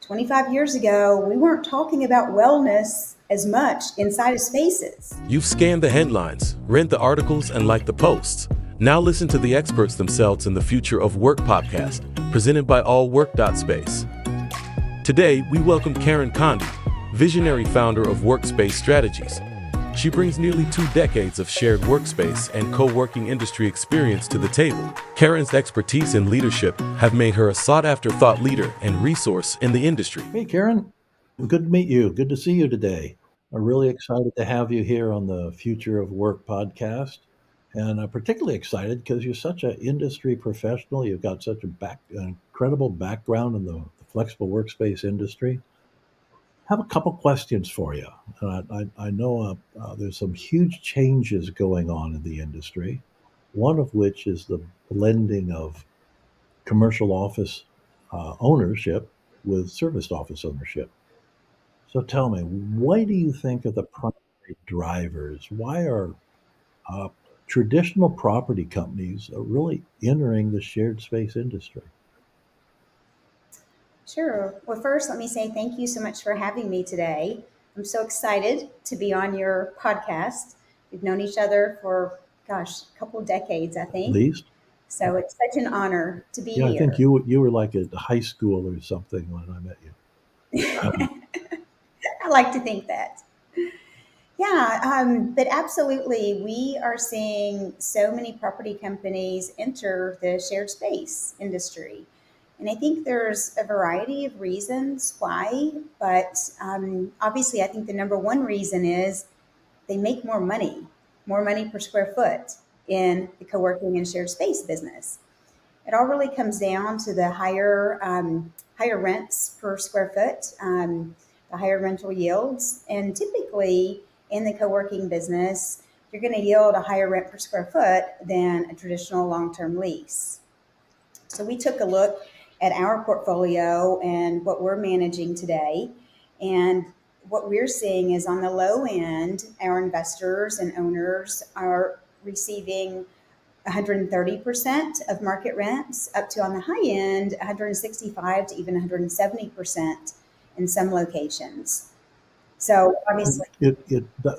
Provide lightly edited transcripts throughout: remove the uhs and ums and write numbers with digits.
25 years ago, we weren't talking about wellness as much inside of spaces. You've scanned the headlines, read the articles, and liked the posts. Now listen to the experts themselves in the Future of Work podcast, presented by Space. Today, we welcome Karen Condi, visionary founder of Workspace Strategies. She brings nearly 2 decades of shared workspace and co-working industry experience to the table. Karen's expertise and leadership have made her a sought-after thought leader and resource in the industry. Hey, Karen. Good to meet you. Good to see you today. I'm really excited to have you here on the Future of Work podcast. And I'm particularly excited because you're such an industry professional. You've got such an incredible background in the flexible workspace industry. I have a couple questions for you. I know there's some huge changes going on in the industry, one of which is the blending of commercial office ownership with serviced office ownership. So tell me, what do you think are the primary drivers? Why are uh, traditional property companies really entering the shared space industry? Sure. Well, first, let me say thank you so much for having me today. I'm so excited to be on your podcast. We've known each other for, a couple of decades, I At think. least, So it's such an honor to be yeah, I think here. you were like at high school or something when I met you. I like to think that. Yeah, but absolutely, we are seeing so many property companies enter the shared space industry. And I think there's a variety of reasons why, but obviously, I think the number one reason is they make more money per square foot in the co working and shared space business. It all really comes down to the higher rents per square foot, the higher rental yields, and typically in the co-working business, you're going to yield a higher rent per square foot than a traditional long-term lease. So we took a look at our portfolio and what we're managing today, and what we're seeing is on the low end, our investors and owners are receiving 130% of market rents, up to on the high end 165 to even 170% in some locations. So obviously,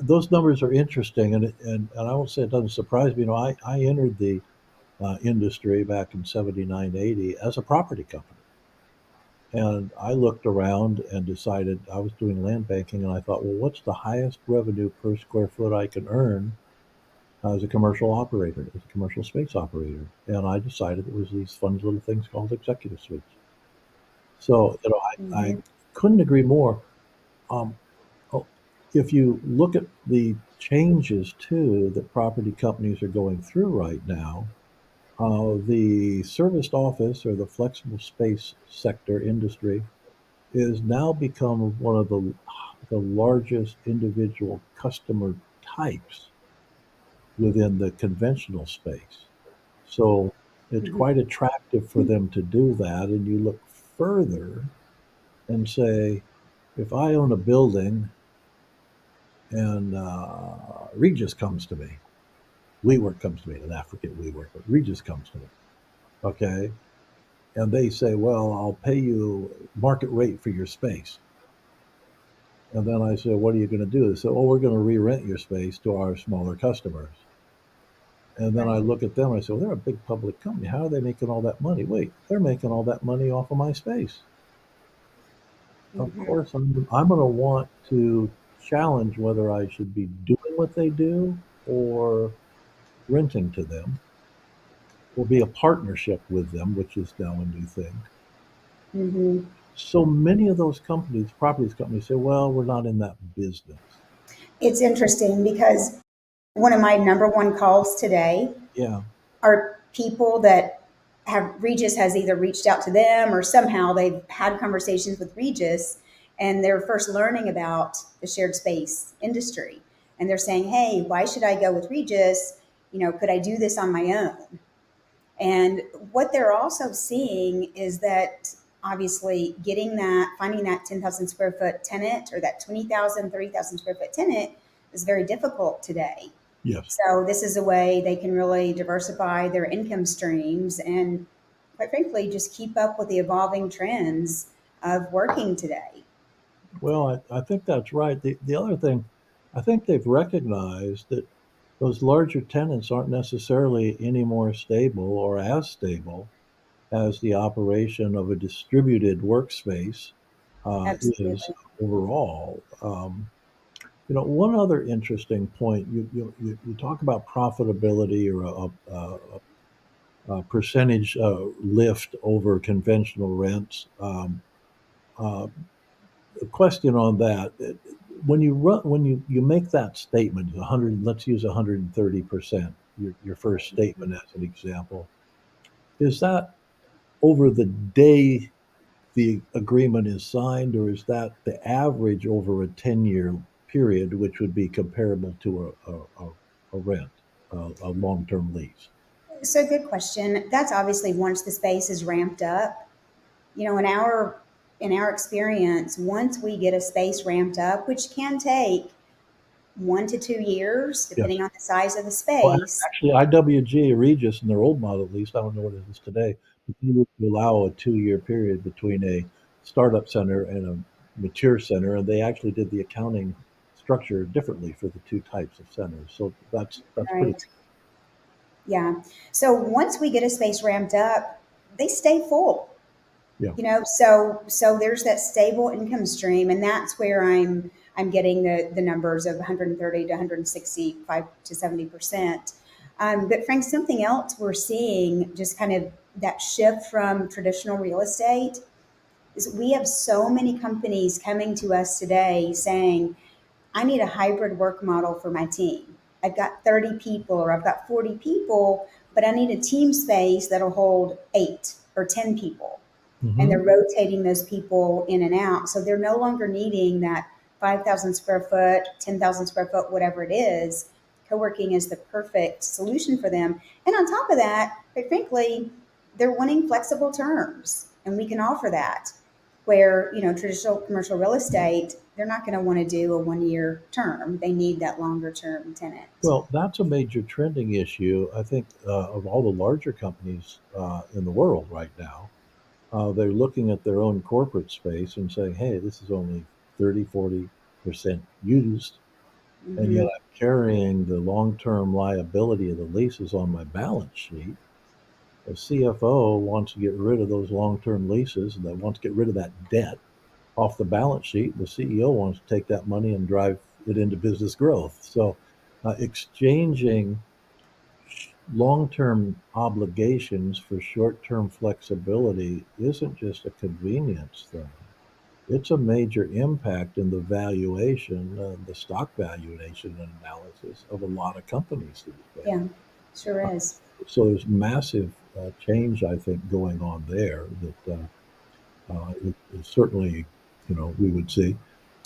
Those numbers are interesting, and I won't say it doesn't surprise me. I entered the industry back in 79, 80 as a property company. And I looked around and decided I was doing land banking, and I thought, well, what's the highest revenue per square foot I can earn as a commercial operator, as a commercial space operator? And I decided it was these fun little things called executive suites. So, I mhm, couldn't agree more. Um, oh, if you look at the changes too that property companies are going through right now, the serviced office or the flexible space sector industry is now become one of the largest individual customer types within the conventional space. So it's mhm. quite attractive for them to do that. And you look further and say, if I own a building and Regis comes to me, WeWork comes to me, and I forget WeWork, but Regis comes to me, okay? And they say, well, I'll pay you market rate for your space. And then I said, what are you going to do? They said, oh, we're going to re-rent your space to our smaller customers. And then I Right. look at them and I say, well, they're a big public company. How are they making all that money? Wait, they're making all that money off of my space. Of Mhm. course, I'm going to want to challenge whether I should be doing what they do or renting to them or be a partnership with them, which is now a new thing. Mhm. So many of those companies, properties companies, say, well, we're not in that business. It's interesting because one of my number one calls today Yeah. are people that have Regis has either reached out to them or somehow they've had conversations with Regis and they're first learning about the shared space industry. And they're saying, hey, why should I go with Regis? Could I do this on my own? And what they're also seeing is that obviously finding that 10,000 square foot tenant or that 20,000, 30,000 square foot tenant is very difficult today. Yes. So this is a way they can really diversify their income streams and, quite frankly, just keep up with the evolving trends of working today. Well, I think that's right. The other thing, I think they've recognized that those larger tenants aren't necessarily any more stable or as stable as the operation of a distributed workspace is Absolutely. overall. One other interesting point, you talk about profitability or a percentage lift over conventional rents. Uh, a question on that. When you make that statement, 100, let's use 130%, your first statement as an example, is that over the day the agreement is signed, or is that the average over a 10-year period, which would be comparable to a rent, a long-term lease? So, good question. That's obviously once the space is ramped up. In our experience, once we get a space ramped up, which can take 1 to 2 years, Yes. depending on the size of the Well, space. actually, IWG, Regis, in their old model, at least, I don't know what it is today, but they would allow a 2-year period between a startup center and a mature center, and they actually did the accounting structure differently for the two types of centers. So that's pretty. Right. Yeah. So once we get a space ramped up, they stay full. Yeah. So there's that stable income stream, and that's where I'm getting the numbers of 130 to 165 to 70%. But Frank, something else we're seeing, just kind of that shift from traditional real estate, is we have so many companies coming to us today saying, I need a hybrid work model for my team. I've got 30 people or I've got 40 people, but I need a team space that'll hold 8 or 10 people. And Hmm. they're rotating those people in and out. So they're no longer needing that 5,000 square foot, 10,000 square foot, whatever it is. Co-working is the perfect solution for them. And on top of that, quite frankly, they're wanting flexible terms, and we can offer that. Where traditional commercial real estate, they're not going to want to do a 1 year term. They need that longer term tenant. Well, that's a major trending issue, I think, of all the larger companies in the world right now. They're looking at their own corporate space and saying, hey, this is only 30, 40% used, and yet Hmm. I'm carrying the long-term liability of the leases on my balance sheet. The CFO wants to get rid of those long-term leases and they wants to get rid of that debt off the balance sheet. The CEO wants to take that money and drive it into business growth. So, exchanging long-term obligations for short-term flexibility isn't just a convenience thing. It's a major impact in the valuation, the stock valuation analysis of a lot of companies these days. Yeah, sure is. So there's massive change, I think, going on there that it certainly, we would see.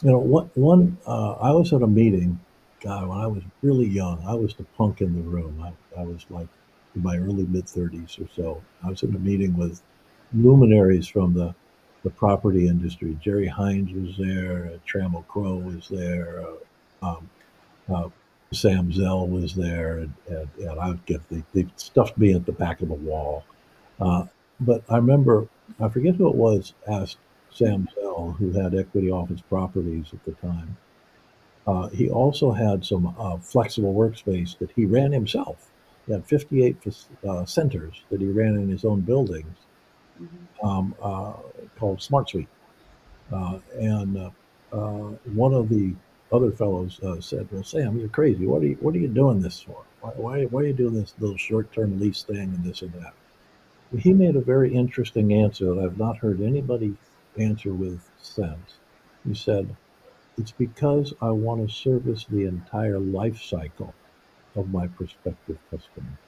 I was at a meeting, God, when I was really young. I was the punk in the room. I was like in my early mid 30s or so. I was in a meeting with luminaries from the property industry. Jerry Hines was there. Trammell Crow was there. Um, uh, Sam Zell was there, and I would get they stuffed me at the back of the wall. Uh, but I remember, I forget who it was, asked Sam Zell, who had Equity Office Properties at the time. He also had some flexible workspace that he ran himself. He had 58 centers that he ran in his own buildings, Mhm. um, called Smart Suite. And one of the other fellows said, "Well, Sam, you're crazy. What are you doing this for? Why are you doing this little short-term lease thing and this and that?" He made a very interesting answer that I've not heard anybody answer with since. He said, "It's because I want to service the entire life cycle of my prospective customer."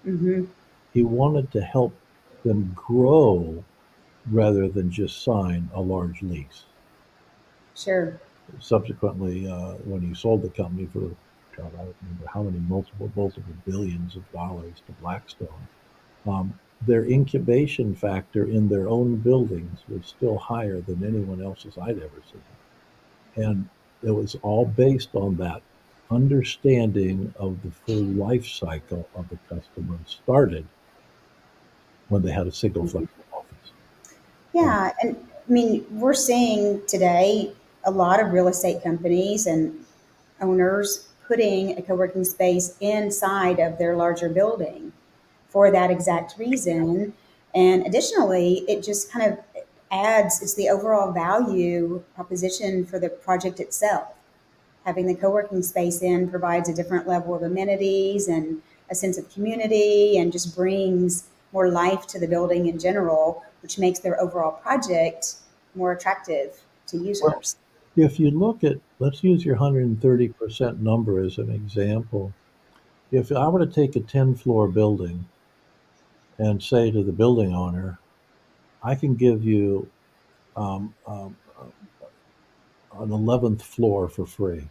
Hmm. He wanted to help them grow rather than just sign a large lease. Sure. Subsequently, when he sold the company for, God, I don't remember how many multiple billions of dollars to Blackstone, their incubation factor in their own buildings was still higher than anyone else's I'd ever seen. And it was all based on that understanding of the full life cycle of the customer started when they had a single flexible office. Uh, Yeah, and I mean, we're seeing today a lot of real estate companies and owners putting a co-working space inside of their larger building for that exact reason. And additionally, it just kind of adds, it's the overall value proposition for the project itself. Having the co-working space in provides a different level of amenities and a sense of community and just brings more life to the building in general, which makes their overall project more attractive to Well, users. if you look at, let's use your 130% number as an example. If I were to take a 10-floor building and say to the building owner, I can give you an 11th floor for free.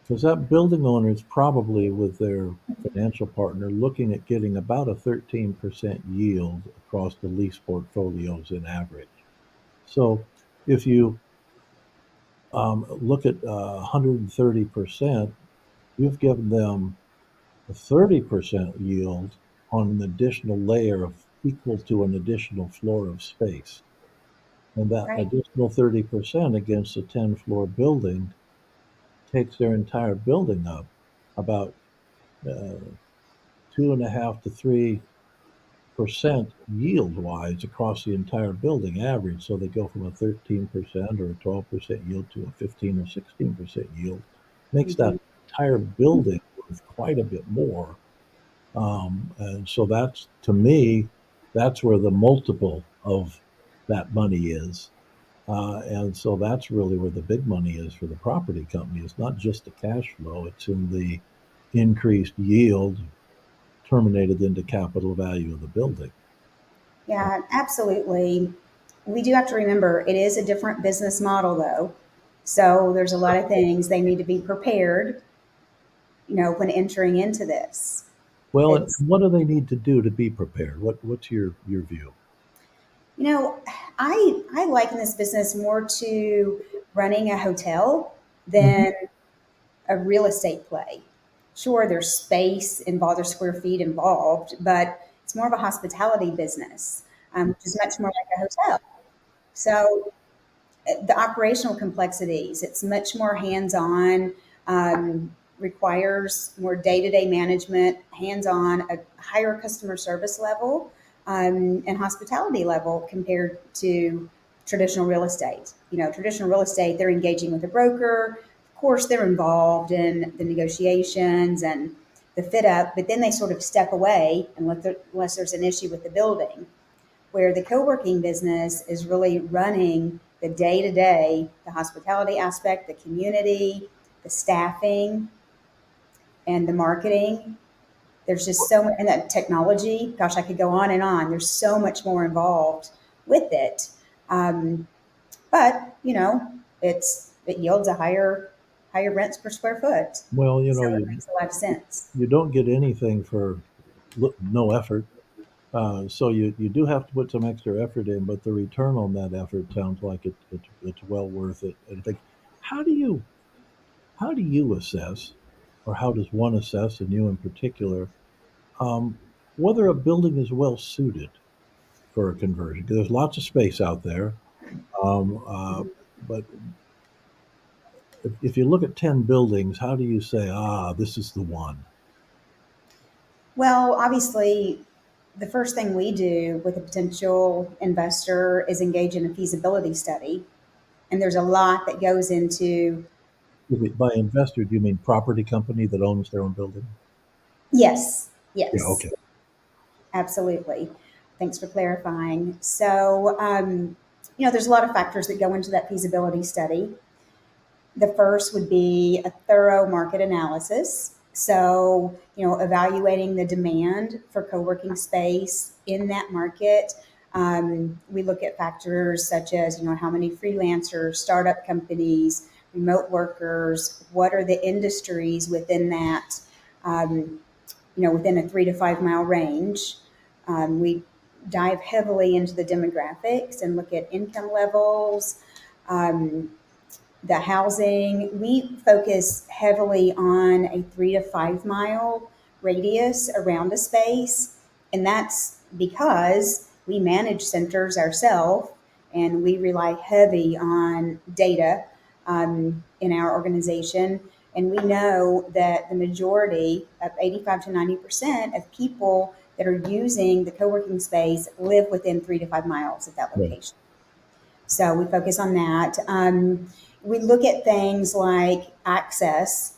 Because that building owner is probably with their financial partner looking at getting about a 13% yield across the lease portfolios in average. So if you look at 130%, you've given them a 30% yield on an additional layer of equal to an additional floor of space. And that Right. additional 30% against a 10-floor building takes their entire building up about uh, 2.5 to 3% yield wise across the entire building average. So they go from a 13% or a 12% yield to a 15 or 16% yield. Makes that Mhm. entire building worth quite a bit more. And so that's, to me, that's where the multiple of that money is. And so that's really where the big money is for the property company. It's not just the cash flow, it's in the increased yield terminated into capital value of the building. Yeah, absolutely. We do have to remember it is a different business model, though. So there's a lot of things they need to be prepared, when entering into this. Well, and It's, what do they need to do to be prepared? What's your view? you know, I liken this business more to running a hotel Hmm. than a real estate play. Sure, there's space involved, there's square feet involved, but it's more of a hospitality business, which is much more like a hotel. So the operational complexities. It's much more hands-on, requires more day-to-day management, hands-on, a higher customer service level, and hospitality level compared to traditional real estate. Traditional real estate, they're engaging with a broker. Of course, they're involved in the negotiations and the fit up, but then they sort of step away unless there's an issue with the building, where the co-working business is really running the day-to-day, the hospitality aspect, the community, the staffing, and the marketing. There's just so much, and that technology. Gosh, I could go on and on. There's so much more involved with it, um, but it yields a higher rents per square foot, Well, so it makes a lot of sense. you don't get anything for no effort. So you do have to put some extra effort in, but the return on that effort sounds like it's well worth it. And I think, how do you how do you assess, or how does one assess, and you in particular, um, whether a building is well suited for a conversion? Because there's lots of space out there, um, uh, but if you look at 10 buildings, how do you say, this is the one? Well, obviously, the first thing we do with a potential investor is engage in a feasibility study. And there's a lot that goes into, By investor, do you mean property company that owns their own building? yes, Yeah, yes, okay. absolutely. Thanks for clarifying. So, there's a lot of factors that go into that feasibility study. The first would be a thorough market analysis. So, evaluating the demand for co working space in that market. We look at factors such as, how many freelancers, startup companies, remote workers, what are the industries within that, within a 3 to 5 mile range. We dive heavily into the demographics and look at income levels, um, the housing. We focus heavily on a 3 to 5 mile radius around a space. And that's because we manage centers ourselves and we rely heavy on data in our organization. And we know that the majority of 85 to 90% of people that are using the co-working space live within 3 to 5 miles of that Right. location. So we focus on that. We look at things like access,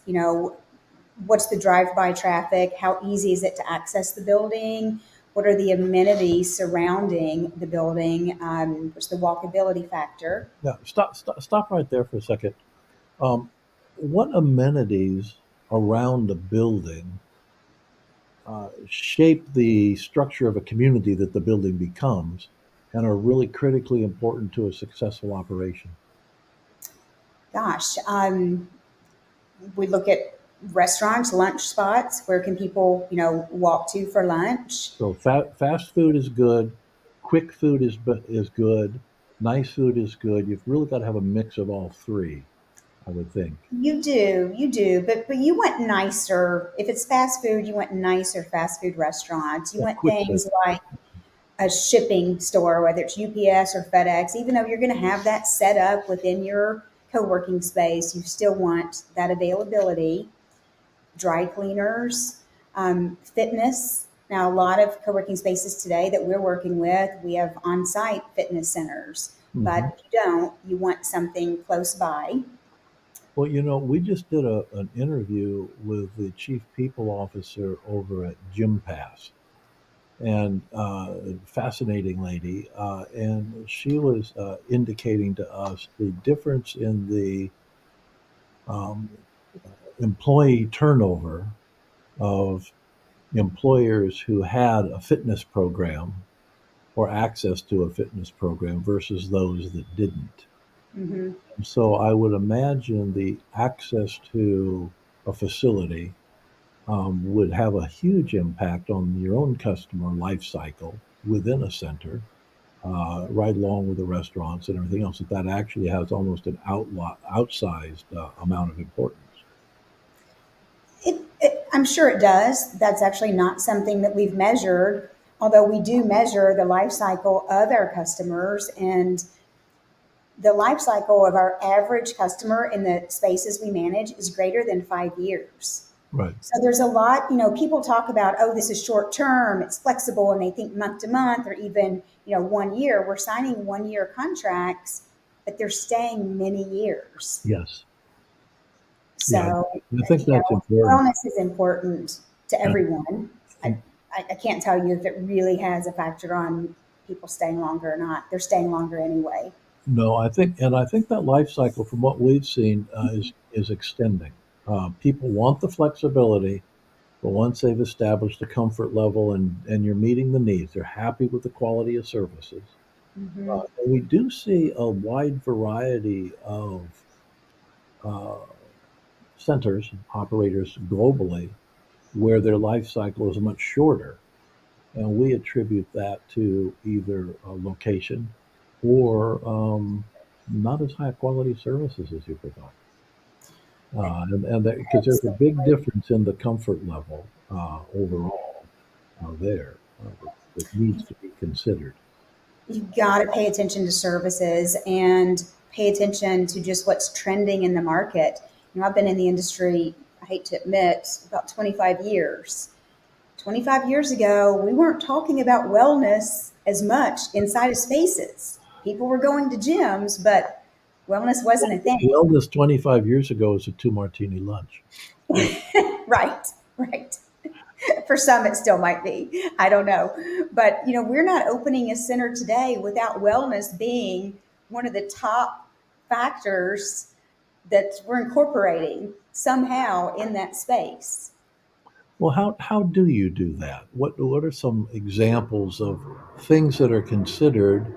what's the drive-by traffic? How easy is it to access the building? What are the amenities surrounding the building? What's the walkability factor? Yeah. Stop right there for a second. Um, what amenities around the building shape the structure of a community that the building becomes and are really critically important to a successful operation? Gosh, we look at restaurants, lunch spots. Where can people, walk to for lunch? So fast food is good, quick food is good, nice food is good. You've really got to have a mix of all three, I would think. You do, but you want nicer. If it's fast food, you want nicer fast food restaurants. You Yeah, want quick things service. like a shipping store, whether it's UPS or FedEx. Even though you're going to have that set up within your co-working space, you still want that availability. Dry cleaners, fitness. Now, a lot of co-working spaces today that we're working with, we have on-site fitness centers. But Hmm. if you don't, you want something close by. Well, we just did an interview with the chief people officer over at Gym Pass, and fascinating lady, and she was indicating to us the difference in the um, employee turnover of employers who had a fitness program or access to a fitness program versus those that didn't. Hmm. So I would imagine the access to a facility would have a huge impact on your own customer life cycle within a center, right along with the restaurants and everything else. That actually has almost an outsized amount of importance. I'm sure it does. That's actually not something that we've measured, although we do measure the life cycle of our customers. And the life cycle of our average customer in the spaces we manage is greater than 5 years. Right. So there's a lot, people talk about, oh, this is short term, it's flexible, and they think month to month or even, 1 year. We're signing 1 year contracts, but they're staying many years. Yes. Yeah. So, I think that's important. wellness is important to And, everyone. I, and I can't tell you if it really has a factor on people staying longer or not. They're staying longer anyway. no, I think that life cycle, from what we've seen, is extending. People want the flexibility, but once they've established a comfort level and you're meeting the needs, they're happy with the quality of services. Hmm. And we do see a wide variety of uh, centers, operators globally, where their life cycle is much shorter. And we attribute that to either a location or not as high quality services as you provide. And because there's a big Absolutely. difference in the comfort level overall there that needs to be considered. You've got to pay attention to services and pay attention to just what's trending in the market. I've been in the industry, I hate to admit, about 25 years. 25 years ago, we weren't talking about wellness as much inside of spaces. People were going to gyms, but wellness wasn't a thing. Wellness 25 years ago was a two martini lunch. Right, right. For some, it still might be. I don't know. But, we're not opening a center today without wellness being one of the top factors that we're incorporating somehow in that space. Well, how do you do that? What are some examples of things that are considered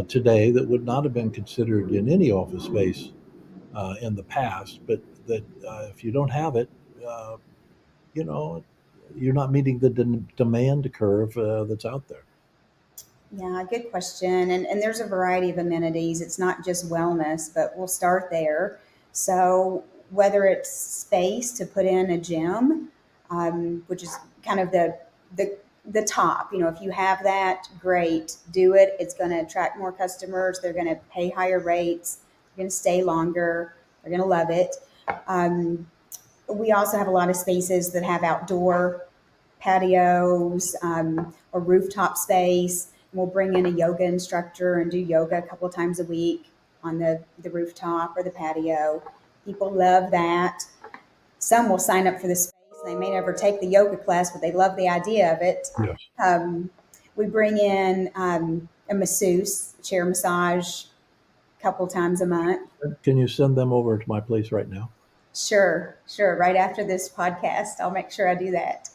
today that would not have been considered in any office space in the past, but that if you don't have it, uh, you know, you're not meeting the demand curve that's out there. Yeah, good question. And there's a variety of amenities. It's not just wellness, but we'll start there. So, whether it's space to put in a gym, which is kind of the the top. If you have that, great, do it. It's going to attract more customers. They're going to pay higher rates. They're going to stay longer. They're going to love it. Um, we also have a lot of spaces that have outdoor patios or rooftop space. We'll bring in a yoga instructor and do yoga a couple of times a week on the rooftop or the patio. People love that. Some will sign up for the space. They may never take the yoga class, but they love the idea of it. Yes. We bring in a masseuse, chair massage, a couple times a month. Can you send them over to my place right now? Sure, sure. Right after this podcast, I'll make sure I do that.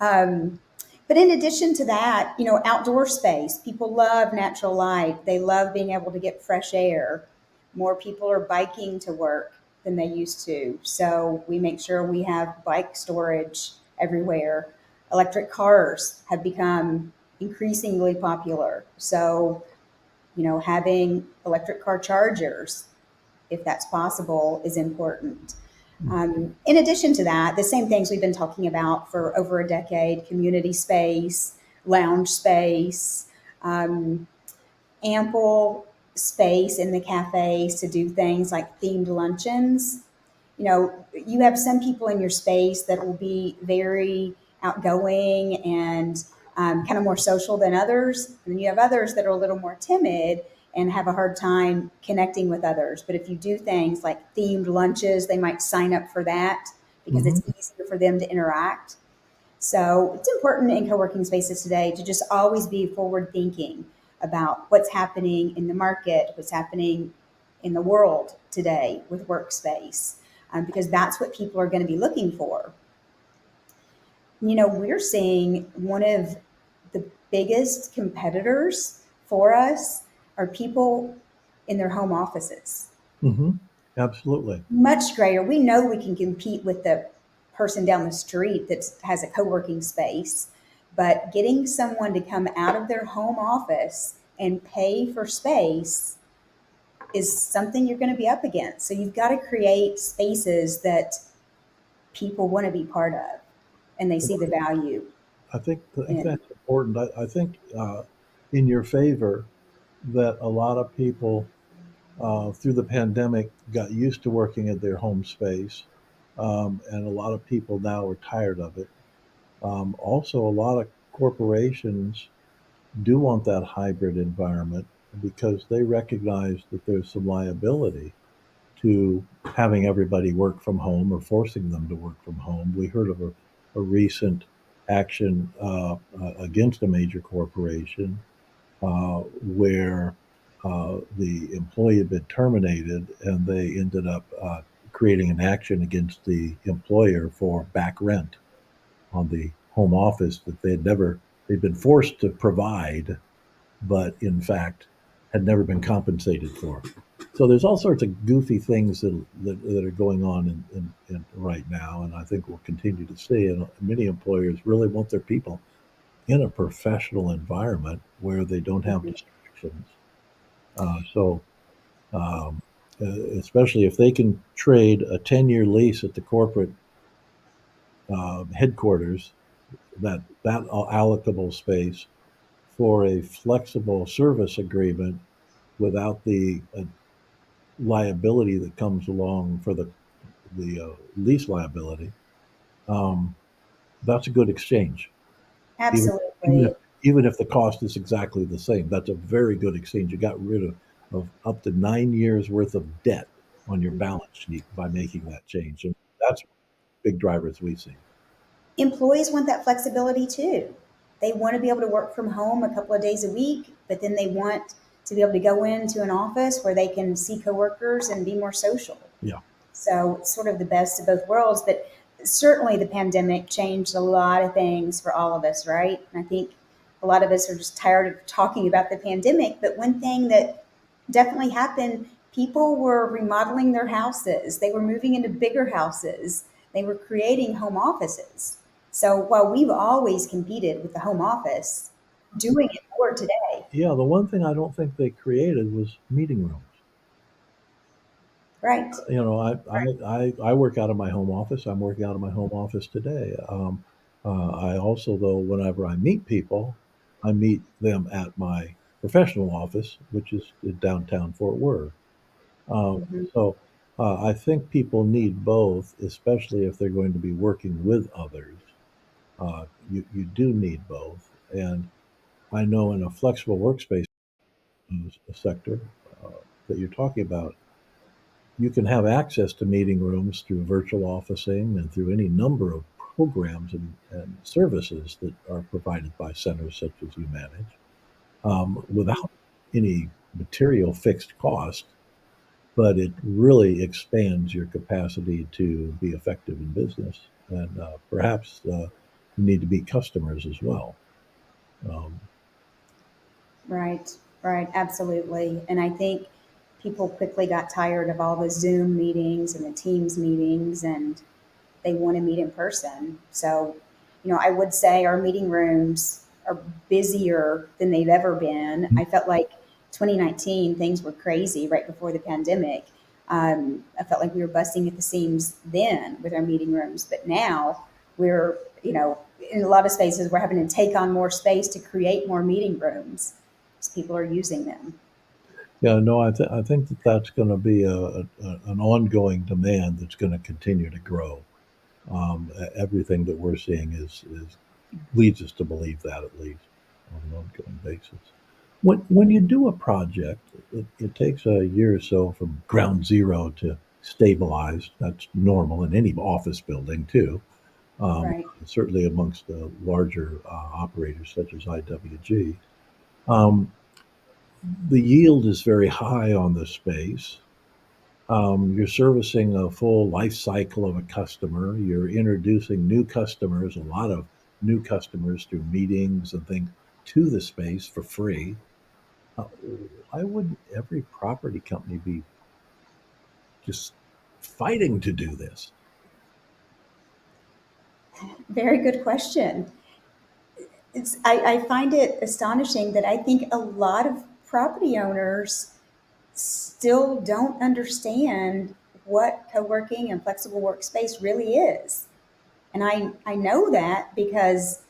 Um, but in addition to that, outdoor space. People love natural light. They love being able to get fresh air. More people are biking to work than they used to. So we make sure we have bike storage everywhere. Electric cars have become increasingly popular. So, having electric car chargers, if that's possible, is important. In addition to that, the same things we've been talking about for over a decade: community space, lounge space, um, ample space in the cafes to do things like themed luncheons. You have some people in your space that will be very outgoing and kind of more social than others. And then you have others that are a little more timid and have a hard time connecting with others. But if you do things like themed lunches, they might sign up for that because Hmm. it's easier for them to interact. So it's important in co-working spaces today to just always be forward thinking about what's happening in the market, what's happening in the world today with workspace, because that's what people are going to be looking for. We're seeing one of the biggest competitors for us are people in their home offices. Hmm. Absolutely. Much greater. We know we can compete with the person down the street that has a co-working space, but getting someone to come out of their home office and pay for space is something you're going to be up against. So you've got to create spaces that people want to be part of and they see the value I think in. that's important. I think in your favor that a lot of people through the pandemic got used to working at their home space, and a lot of people now are tired of it. Also, a lot of corporations do want that hybrid environment because they recognize that there's some liability to having everybody work from home or forcing them to work from home. We heard of a recent action against a major corporation where the employee had been terminated and they ended up creating an action against the employer for back rent on the home office that they'd been forced to provide, but in fact had never been compensated for. So there's all sorts of goofy things that are going on in right now, and I think we'll continue to see. And many employers really want their people in a professional environment where they don't have Mhm. distractions. So, um, especially if they can trade a 10-year lease at the corporate headquarters, that allocable space for a flexible service agreement without the liability that comes along for the lease liability, um, that's a good exchange. Even even if Absolutely. even if the cost is exactly the same, that's a very good exchange. You got rid of up to 9 years worth of debt on your balance sheet by making that change. And that's big drivers we see. Employees want that flexibility too. They want to be able to work from home a couple of days a week, but then they want to be able to go into an office where they can see coworkers and be more social. Yeah. So it's sort of the best of both worlds. But certainly the pandemic changed a lot of things for all of us, right? And I think a lot of us are just tired of talking about the pandemic. But one thing that definitely happened, people were remodeling their houses, they were moving into bigger houses, they were creating home offices. So while we've always competed with the home office, doing it more today. Yeah. The one thing I don't think they created was meeting rooms. Right. I work out of my home office. I'm working out of my home office today. I also, though, whenever I meet people, I meet them at my professional office, which is in downtown Fort Worth. Uh, Mhm. so I think people need both, especially if they're going to be working with others. You do need both. And I know in a flexible workspace sector uh, that you're talking about, you can have access to meeting rooms through virtual officing and through any number of programs and services that are provided by centers such as you manage without any material fixed cost, but it really expands your capacity to be effective in business. And perhaps you need to be customers as well. Um, Right, right, absolutely. And I think people quickly got tired of all the Zoom meetings and the Teams meetings, and they want to meet in person. So, I would say our meeting rooms are busier than they've ever been. I felt like 2019, things were crazy right before the pandemic. I felt like we were busting at the seams then with our meeting rooms, but now we're, in a lot of spaces, we're having to take on more space to create more meeting rooms because people are using them. yeah, no, I think that that's going to be an ongoing demand that's going to continue to grow. Everything that we're seeing is leads us to believe that at least on an ongoing basis. When you do a project, it takes a year or so from ground zero to stabilize. That's normal in any office building too. Um, Right. Certainly amongst the larger operators such as IWG. Um, the yield is very high on the space. You're servicing a full life cycle of a customer. You're introducing new customers, a lot of new customers through meetings and things to the space for free. Uh, why wouldn't every property company be just fighting to do this? Very good question. I find it astonishing that I think a lot of property owners still don't understand what co-working and flexible workspace really is. And I know that because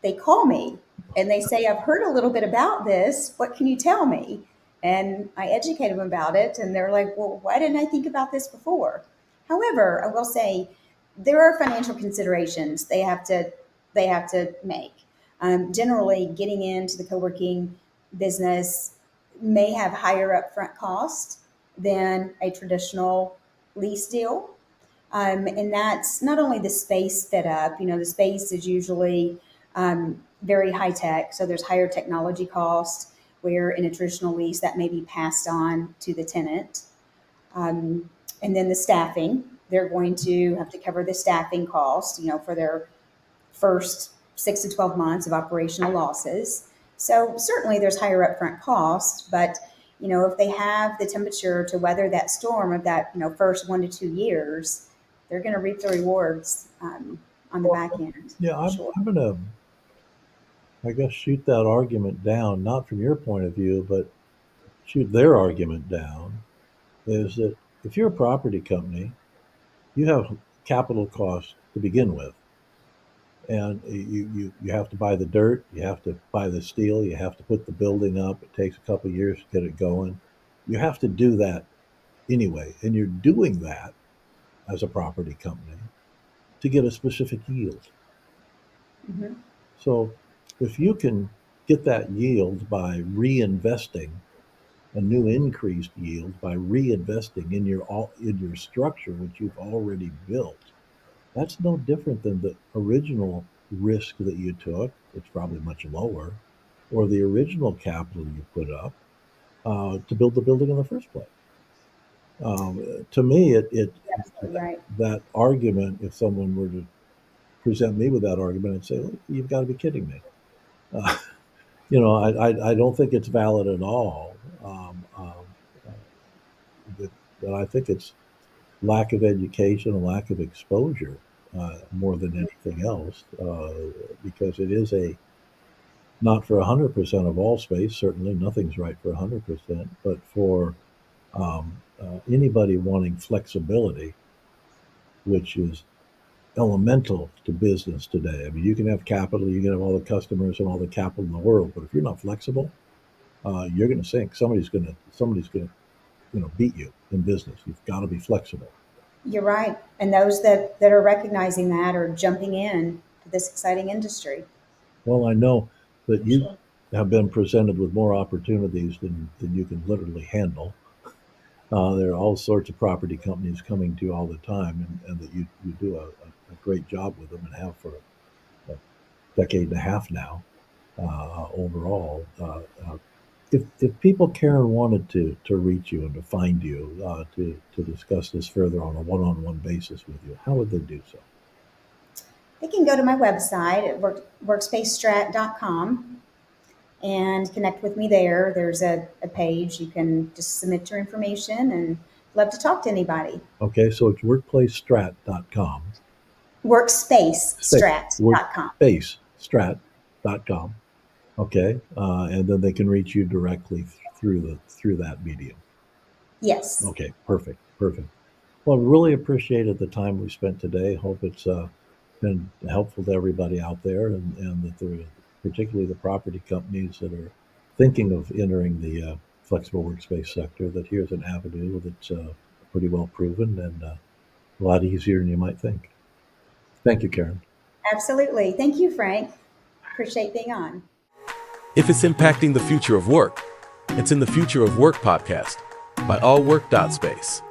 they call me and they say, I've heard a little bit about this. What can you tell me? And I educate them about it. And they're like, well, why didn't I think about this before? However, I will say there are financial considerations they have to make. Generally, getting into the co-working business may have higher upfront cost than a traditional lease deal. And that's not only the space fit up, the space is usually very high tech, so there's higher technology cost, where in a traditional lease that may be passed on to the tenant. Um, and then the staffing, they're going to have to cover the staffing cost, for their first 6 to 12 months of operational losses. So certainly there's higher upfront costs, but if they have the temperature to weather that storm of that first 1 to 2 years, they're going to reap the rewards on the back end Yeah, for sure. I'm going to, I guess, shoot that argument down, not from your point of view, but shoot their argument down. Is that if you're a property company, you have capital costs to begin with. And you have to buy the dirt, you have to buy the steel, you have to put the building up. It takes a couple of years to get it going. You have to do that anyway, and you're doing that as a property company to get a specific yield. Hmm. So if you can get that yield by reinvesting, a new increased yield by reinvesting in your structure which you've already built, that's no different than the original risk that you took. It's probably much lower, or the original capital you put up to build the building in the first place. To me, You're absolutely right. that argument, if someone were to present me with that argument, I'd say, "Look, you've got to be kidding me." Uh, I don't think it's valid at all. Uh, but I think it's lack of education, a lack of exposure, more than anything else, because it is a not for 100% of all space. Certainly, nothing's right for 100%, but for anybody wanting flexibility, which is elemental to business today. I mean, you can have capital, you can have all the customers and all the capital in the world, but if you're not flexible, you're going to sink. Somebody's going to beat you in business. You've got to be flexible. You're right. And those that are recognizing that are jumping in to this exciting industry. Well, I know that For you sure. have been presented with more opportunities than you can literally handle. There are all sorts of property companies coming to you all the time, and that you do a great job with them and have for a decade and a half now overall. If people, Karen, wanted to reach you and to find you to discuss this further on a one-on-one basis with you, how would they do so? They can go to my website at workspacestrat.com and connect with me there. There's a page. You can just submit your information and love to talk to anybody. Okay, so it's workplacestrat.com. Space, Workspacestrat.com. workspacestrat.com. Okay, and then they can reach you directly through that medium. Yes, Okay, perfect, perfect. Well, really appreciated the time we spent today. Hope it's been helpful to everybody out there, and that there, particularly the property companies that are thinking of entering the flexible workspace sector, that here's an avenue that's pretty well proven and a lot easier than you might think. Thank you, Karen. absolutely. Thank you, Frank. Appreciate being on. If it's impacting the future of work, it's in the Future of Work podcast by allwork.space.